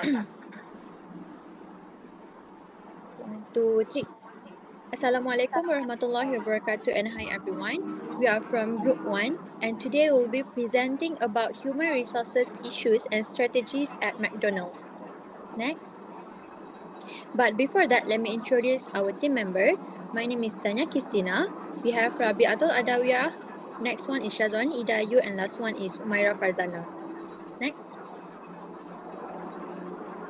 One, two, three. Assalamualaikum warahmatullahi wabarakatuh and hi everyone. We are from Group 1 and today we'll be presenting about human resources issues and strategies at McDonald's. Next. But before that, let me introduce our team member. My name is DANIA QISITINA. We have RABI'ATUL ADAWIYAH. Next one is SHAZWANI IDAYU and last one is UMAIRAH FARZANA. Next.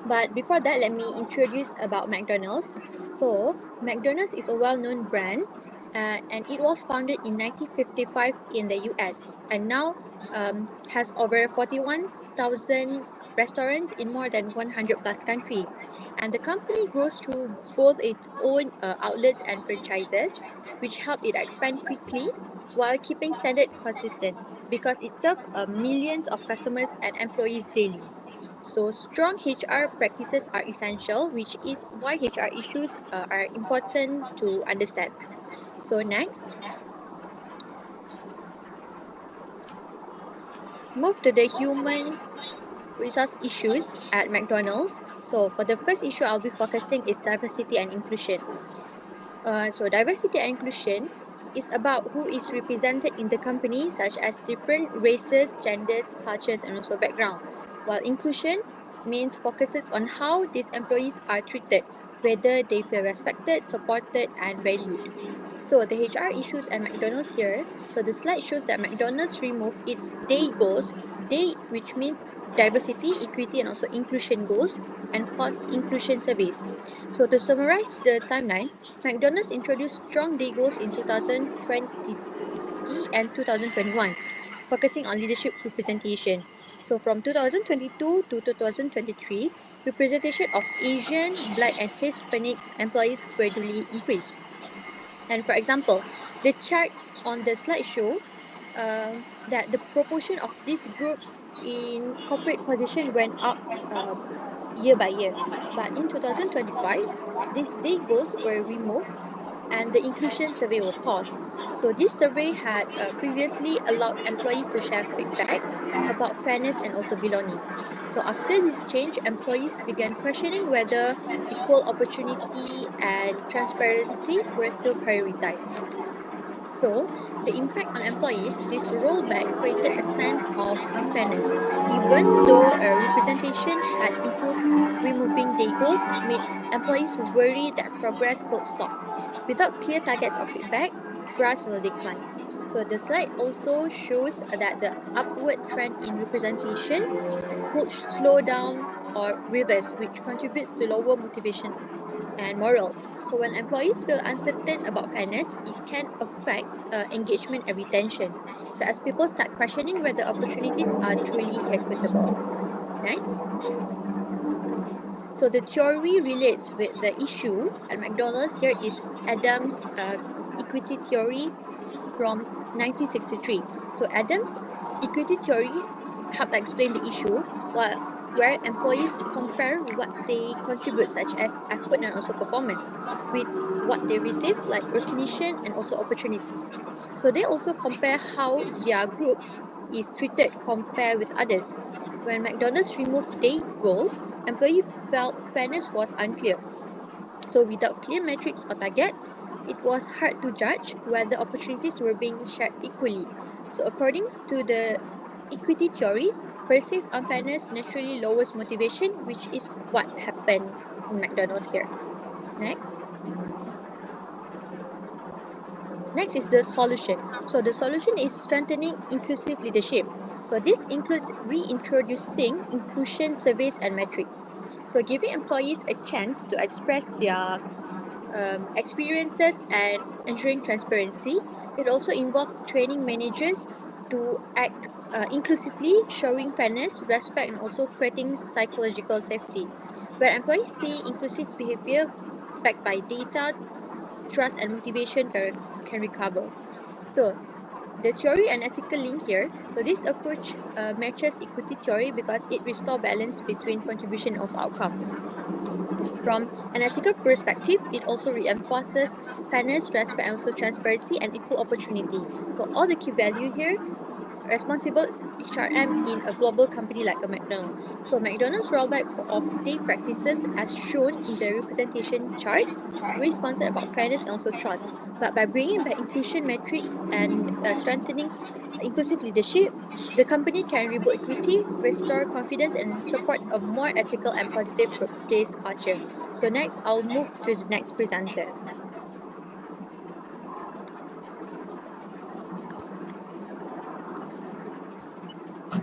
But before that, let me introduce about McDonald's. So, McDonald's is a well-known brand and it was founded in 1955 in the US and now has over 41,000 restaurants in more than 100 plus countries. And the company grows through both its own outlets and franchises, which help it expand quickly while keeping standard consistent because it serves millions of customers and employees daily. So strong HR practices are essential, which is why HR issues are important to understand. So next, move to the human resource issues at McDonald's. So for the first issue I'll be focusing is diversity and inclusion. So diversity and inclusion is about who is represented in the company, such as different races, genders, cultures, and also background. While inclusion means focuses on how these employees are treated, whether they feel respected, supported, and valued. So the HR issues at McDonald's here. So the slide shows that McDonald's removed its DAY goals, DAY which means diversity, equity, and also inclusion goals, and paused inclusion surveys. So to summarize the timeline, McDonald's introduced strong day goals in 2020 and 2021, focusing on leadership representation. So from 2022 to 2023, representation of Asian, Black, and Hispanic employees gradually increased. And for example, the chart on the slide show that the proportion of these groups in corporate position went up year by year. But in 2025, these day goals were removed and the inclusion survey was paused. So this survey had previously allowed employees to share feedback about fairness and also belonging. So after this change, employees began questioning whether equal opportunity and transparency were still prioritized. So, the impact on employees, this rollback created a sense of unfairness. Even though representation had improved, removing day goals made employees worry that progress could stop. Without clear targets of feedback, trust will decline. So, the slide also shows that the upward trend in representation could slow down or reverse, which contributes to lower motivation and morale. So when employees feel uncertain about fairness, it can affect engagement and retention. So as people start questioning whether opportunities are truly equitable. Next. So the theory relates with the issue at McDonald's. Here is Adams' equity theory from 1963. So Adams' equity theory helped explain the issue, where employees compare what they contribute, such as effort and also performance, with what they receive, like recognition and also opportunities. So they also compare how their group is treated compared with others. When McDonald's removed day goals, employees felt fairness was unclear. So without clear metrics or targets, it was hard to judge whether opportunities were being shared equally. So according to the equity theory, perceived unfairness naturally lowers motivation, which is what happened in McDonald's here. Next. Next is the solution. So the solution is strengthening inclusive leadership. So this includes reintroducing inclusion surveys and metrics. So giving employees a chance to express their experiences and ensuring transparency. It also involves training managers to act inclusively, showing fairness, respect, and also creating psychological safety. Where employees see inclusive behavior backed by data, trust, and motivation can recover. So, the theory and ethical link here. So this approach matches equity theory because it restores balance between contribution and also outcomes. From an ethical perspective, it also reinforces fairness, respect, and also transparency and equal opportunity. So all the key value here responsible HRM in a global company like a McDonald's. So McDonald's rollback of their practices as shown in the representation charts raise concern about fairness and also trust. But by bringing back inclusion metrics and strengthening inclusive leadership, the company can rebuild equity, restore confidence, and support a more ethical and positive workplace culture. So next, I'll move to the next presenter.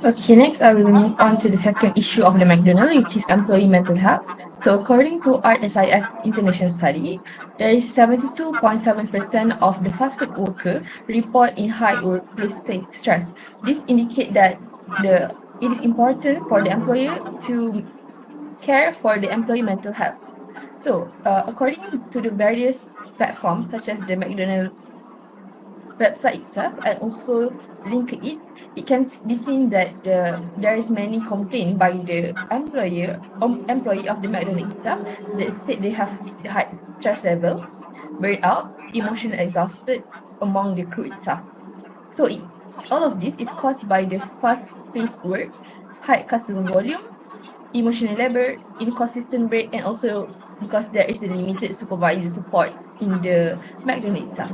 Okay, next I will move on to the second issue of the McDonald's, which is employee mental health. So according to RSIS International Study, there is 72.7% of the fast food worker report in high workplace stress. This indicates that it is important for the employer to care for the employee mental health. So, according to the various platforms such as the McDonald's website itself and also LinkedIn, it can be seen that there is many complaint by the employee of the McDonald's itself that state they have high stress level, burned out, emotionally exhausted among the crew itself. So all of this is caused by the fast-paced work, high customer volumes, emotional labor, inconsistent break, and also because there is a limited supervisor support in the McDonald's itself.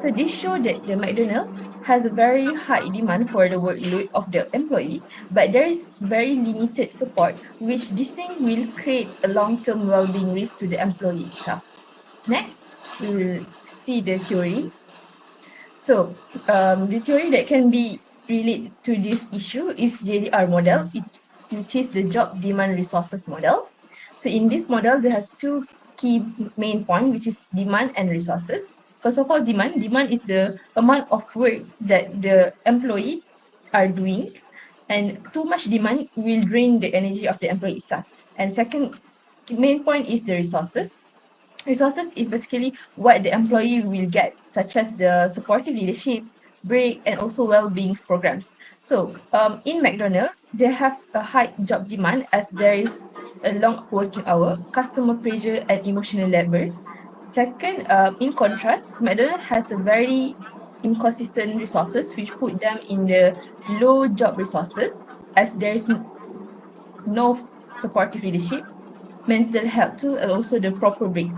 So this shows that the McDonald's has a very high demand for the workload of the employee, but there is very limited support, which this thing will create a long-term well-being risk to the employee itself. Next, we will see the theory. So, the theory that can be related to this issue is JDR model, which is the job demand resources model. So, in this model, there has two key main points, which is demand and resources. First of all, demand. Demand is the amount of work that the employee are doing, and too much demand will drain the energy of the employee itself. And second main point is the resources. Resources is basically what the employee will get, such as the supportive leadership, break, and also well-being programs. So in McDonald's, they have a high job demand as there is a long working hour, customer pressure, and emotional labor. Second, in contrast, McDonald's has a very inconsistent resources, which put them in the low job resources as there is no supportive leadership, mental health too, and also the proper break.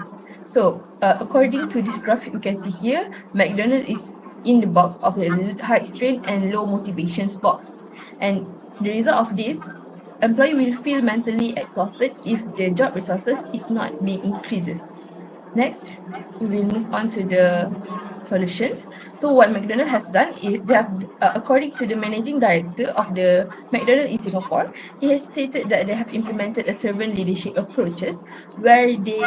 So, according to this graphic, you can see here, McDonald's is in the box of the high strain and low motivations box. And the result of this, employee will feel mentally exhausted if the job resources is not being increases. Next, we will move on to the solutions. So what McDonald's has done is they have, according to the managing director of the McDonald's in Singapore, he has stated that they have implemented a servant leadership approaches where they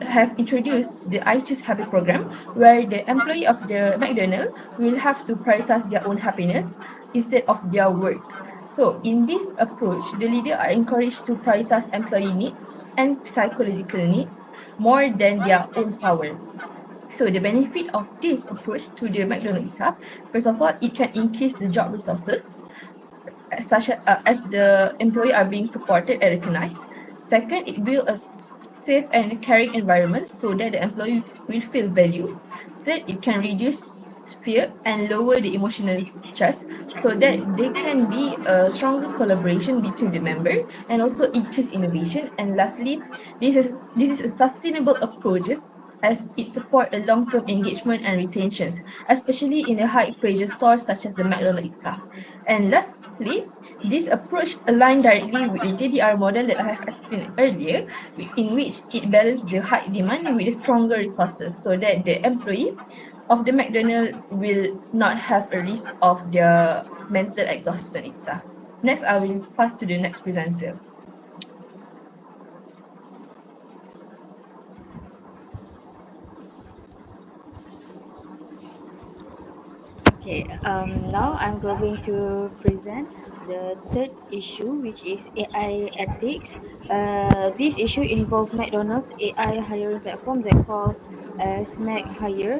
have introduced the I Choose Happy program, where the employee of the McDonald's will have to prioritize their own happiness instead of their work. So in this approach, the leader are encouraged to prioritize employee needs and psychological needs more than their own power. So the benefit of this approach to the McDonald's itself, first of all, it can increase the job resources as the employee are being supported and recognized. Second, it builds a safe and caring environment so that the employee will feel valued. Third, it can reduce fear and lower the emotional stress so that there can be a stronger collaboration between the member and also increase innovation. And lastly, this is a sustainable approaches as it support a long-term engagement and retentions, especially in a high pressure stores such as the McDonald's itself. And lastly, this approach aligns directly with the JDR model that I have explained earlier, in which it balances the high demand with the stronger resources so that the employee of the McDonald's will not have a risk of their mental exhaustion itself. Next, I will pass to the next presenter. Okay, now I'm going to present the third issue, which is AI ethics. This issue involves McDonald's AI hiring platform that called Smack Hire,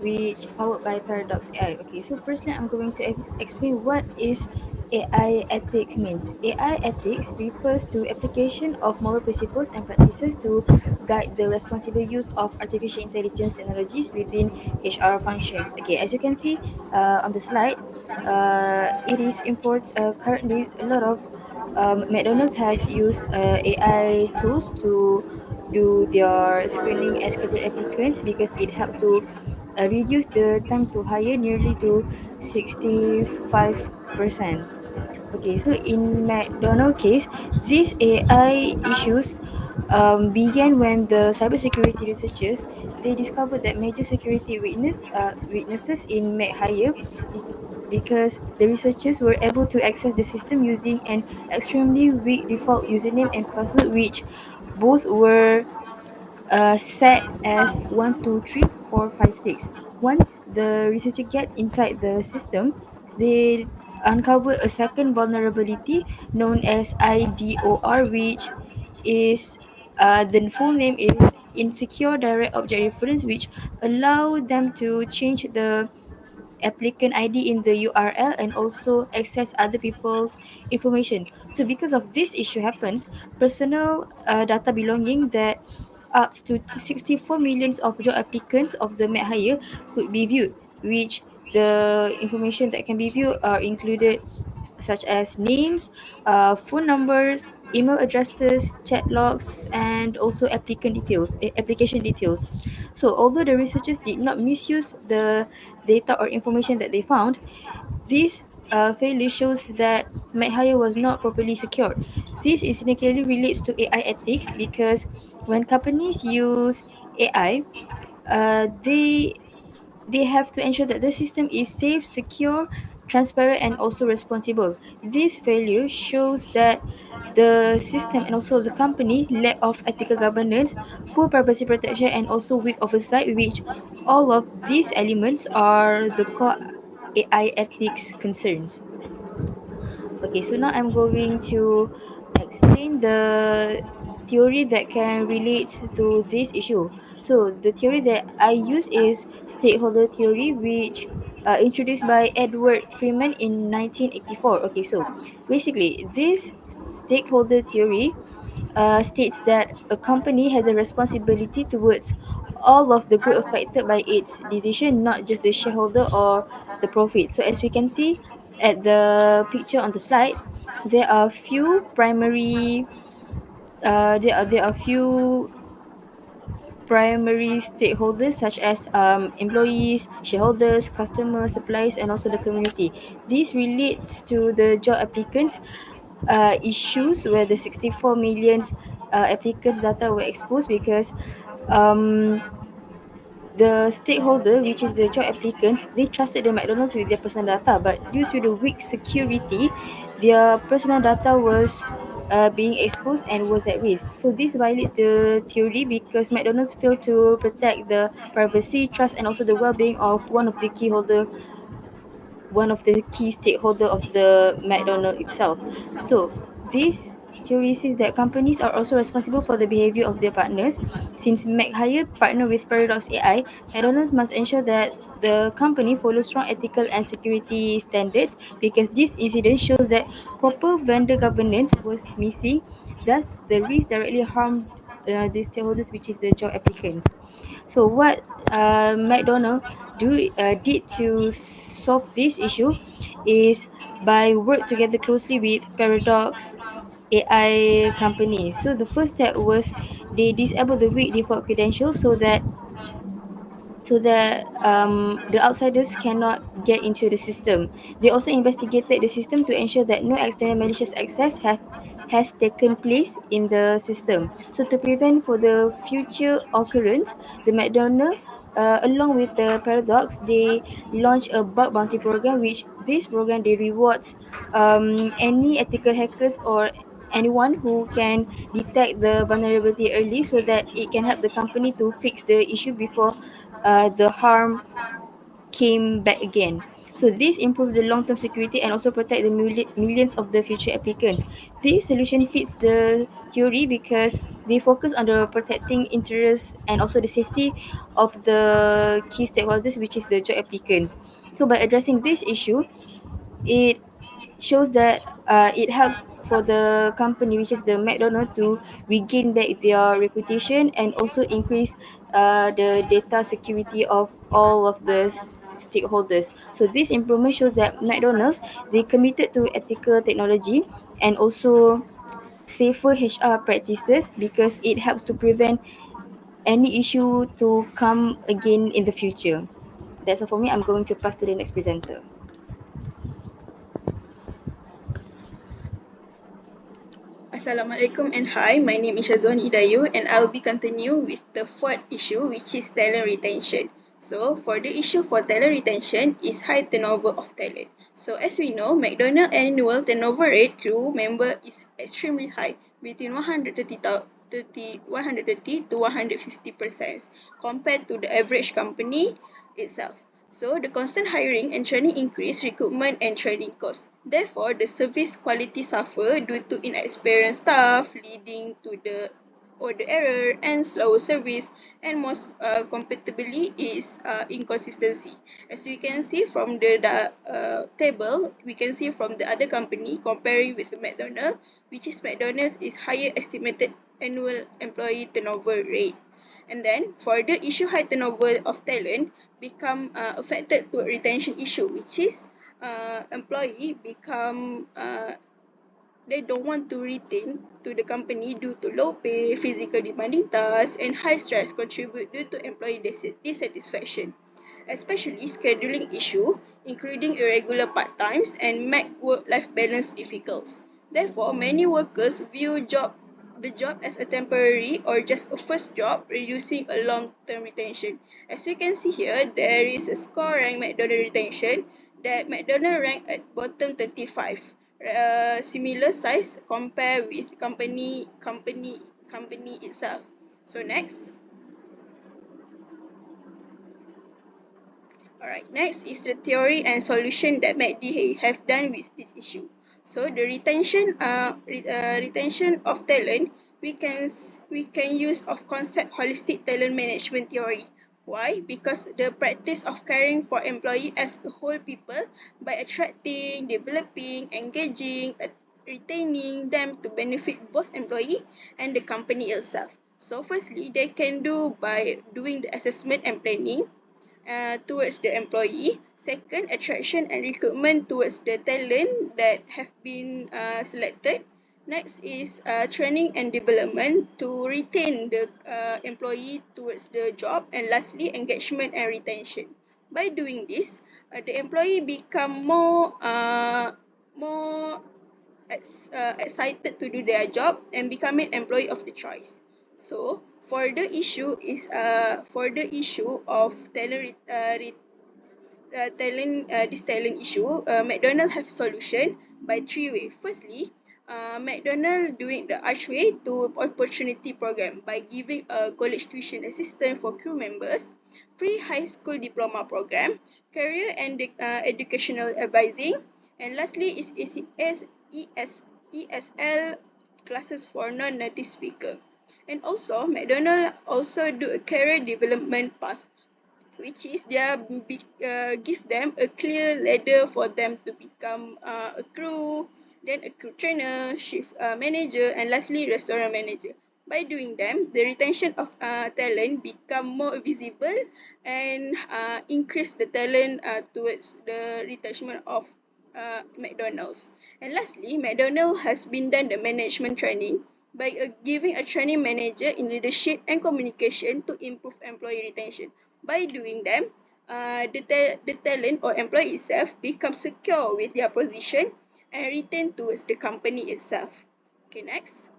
which powered by Paradox AI. Okay, so firstly, I'm going to explain what is AI ethics means. AI ethics refers to application of moral principles and practices to guide the responsible use of artificial intelligence technologies within HR functions. Okay, as you can see on the slide, it is important. Currently, a lot of McDonald's has used AI tools to do their screening and schedule applicants because it helps to reduce the time to hire nearly to 65%. Okay, so in McDonald case, these AI issues began when the cybersecurity researchers they discovered that major security weaknesses in McHire because the researchers were able to access the system using an extremely weak default username and password, which both were set as 123456. Once the researcher gets inside the system, they uncover a second vulnerability known as IDOR, which is the full name is insecure direct object reference, which allow them to change the applicant ID in the URL and also access other people's information. So because of this issue happens, personal data belonging that up to 64 millions of job applicants of the MedHire could be viewed, which the information that can be viewed are included such as names, phone numbers, email addresses, chat logs, and also application details. So although the researchers did not misuse the data or information that they found, this failure shows that MedHire was not properly secured. This incidentally relates to AI ethics because when companies use AI, they have to ensure that the system is safe, secure, transparent, and also responsible. This failure shows that the system and also the company lack of ethical governance, poor privacy protection, and also weak oversight, which all of these elements are the core AI ethics concerns. Okay, so now I'm going to explain the theory that can relate to this issue. So the theory that I use is stakeholder theory, which introduced by Edward Freeman in 1984. Okay, so basically this stakeholder theory states that a company has a responsibility towards all of the group affected by its decision, not just the shareholder or the profit. So as we can see at the picture on the slide, there are few primary there are few primary stakeholders such as employees, shareholders, customers, suppliers, and also the community. This relates to the job applicants issues where the 64 million applicants data were exposed because um, the stakeholder, which is the job applicants, they trusted the McDonald's with their personal data, but due to the weak security, their personal data was being exposed and was at risk. So this violates the theory because McDonald's failed to protect the privacy, trust, and also the well-being of one of the key stakeholder of the McDonald itself. So this theory says that companies are also responsible for the behavior of their partners. Since McHire partner with Paradox AI, McDonald's must ensure that the company follows strong ethical and security standards because this incident shows that proper vendor governance was missing. Thus, the risk directly harmed the stakeholders, which is the job applicants. So what McDonald did to solve this issue is by work together closely with Paradox AI company. So the first step was they disabled the weak default credentials so that the outsiders cannot get into the system. They also investigated the system to ensure that no external malicious access has taken place in the system. So to prevent for the future occurrence, the McDonald along with the Paradox, they launched a bug bounty program, which this program they rewards any ethical hackers or anyone who can detect the vulnerability early so that it can help the company to fix the issue before the harm came back again. So this improves the long-term security and also protect the millions of the future applicants. This solution fits the theory because they focus on the protecting interests and also the safety of the key stakeholders, which is the job applicants. So by addressing this issue, it shows that it helps for the company, which is the McDonald's, to regain back their reputation and also increase the data security of all of the stakeholders. So this improvement shows that McDonald's, they committed to ethical technology and also safer HR practices, because it helps to prevent any issue to come again in the future. That's all for me. I'm going to pass to the next presenter. Assalamualaikum and hi, my name is SHAZWANI IDAYU and I'll be continue with the fourth issue, which is talent retention. So for the issue for talent retention is high turnover of talent. So as we know, McDonald's annual turnover rate crew member is extremely high, between 130 to 150% compared to the average company itself. So the constant hiring and training increase recruitment and training costs. Therefore, the service quality suffer due to inexperienced staff, leading to the order error and slower service, and most compatibly is inconsistency. As we can see from the table, we can see from the other company comparing with McDonald's, which is McDonald's is higher estimated annual employee turnover rate. And then for the issue high turnover of talent become affected to a retention issue, which is employee become they don't want to retain to the company due to low pay, physical demanding tasks, and high stress contribute due to employee dissatisfaction, especially scheduling issue, including irregular part-times and make work-life balance difficult. Therefore, many workers view the job as a temporary or just a first job, reducing a long-term retention. As we can see here, there is a score rank McDonald retention that McDonald ranked at bottom 35. Similar size compare with company itself. So next. Alright, next is the theory and solution that MACD have done with this issue. So the retention of talent, we can use of concept holistic talent management theory. Why? Because the practice of caring for employee as a whole people by attracting, developing, engaging, retaining them to benefit both employee and the company itself. So firstly, they can do by doing the assessment and planning towards the employee. Second, attraction and recruitment towards the talent that have been selected. Next is training and development to retain the employee towards the job. And lastly, engagement and retention. By doing this, the employee become more excited to do their job and becoming employee of the choice. So for the issue of this talent issue, McDonald have solution by three ways. Firstly, McDonald doing the archway to opportunity program by giving a college tuition assistance for crew members, free high school diploma program, career and educational advising, and lastly is ESL classes for non-native speaker. And also, McDonald also do a career development path, which is give them a clear ladder for them to become a crew, then a crew trainer, shift manager, and lastly restaurant manager. By doing them, the retention of talent become more visible and increase the talent towards the retention of McDonald's. And lastly, McDonald has been done the management training by giving a training manager in leadership and communication to improve employee retention. By doing them, the talent or employee itself becomes secure with their position and retain towards the company itself. Okay, next.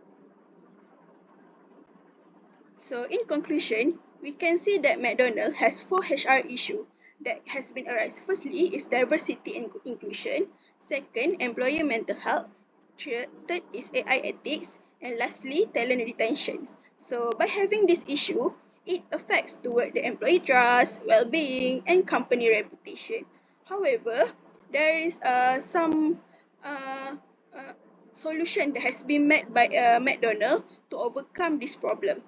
So in conclusion, we can see that McDonald's has 4 HR issues that has been arise. Firstly is diversity and inclusion. Second, employee mental health. Third is AI ethics. And lastly, talent retention. So by having this issue, it affects toward the employee trust, well-being, and company reputation. However, there is some uh, uh, solution that has been made by McDonald's to overcome this problem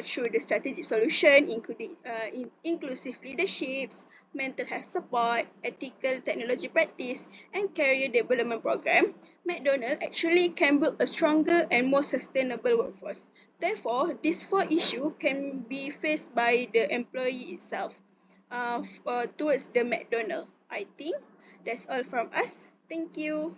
through the strategic solution, including inclusive leaderships, mental health support, ethical technology practice, and career development program, McDonald's actually can build a stronger and more sustainable workforce. Therefore, these four issues can be faced by the employee itself towards the McDonald's. I think that's all from us. Thank you.